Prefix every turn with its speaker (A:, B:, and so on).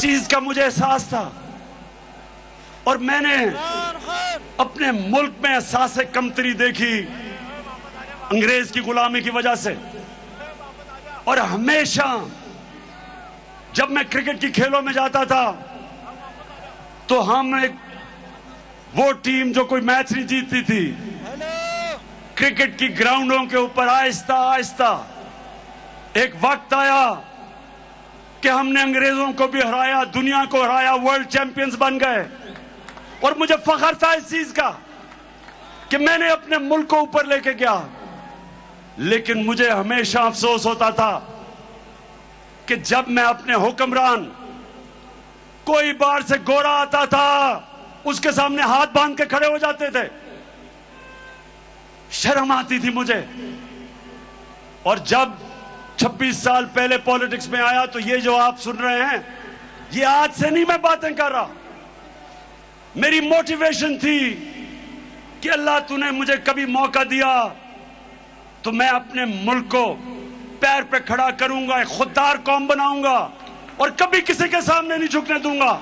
A: چیز کا مجھے احساس تھا اور میں نے اپنے ملک میں احساس کمتری دیکھی انگریز کی غلامی کی وجہ سے. اور ہمیشہ جب میں کرکٹ کی کھیلوں میں جاتا تھا تو ہم وہ ٹیم جو کوئی میچ نہیں جیتتی تھی کرکٹ کی گراؤنڈوں کے اوپر آہستہ آہستہ ایک وقت آیا کہ ہم نے انگریزوں کو بھی ہرایا, دنیا کو ہرایا, ورلڈ چیمپئنز بن گئے. اور مجھے فخر تھا اس چیز کا کہ میں نے اپنے ملک کو اوپر لے کے گیا. لیکن مجھے ہمیشہ افسوس ہوتا تھا کہ جب میں اپنے حکمران, کوئی باہر سے گورا آتا تھا اس کے سامنے ہاتھ باندھ کے کھڑے ہو جاتے تھے, شرم آتی تھی مجھے. اور جب 26 سال پہلے پولیٹکس میں آیا تو یہ جو آپ سن رہے ہیں یہ آج سے نہیں میں باتیں کر رہا. میری موٹیویشن تھی کہ اللہ تو نے مجھے کبھی موقع دیا تو میں اپنے ملک کو پیر پہ کھڑا کروں گا, ایک خوددار قوم بناؤں گا اور کبھی کسی کے سامنے نہیں جھکنے دوں گا.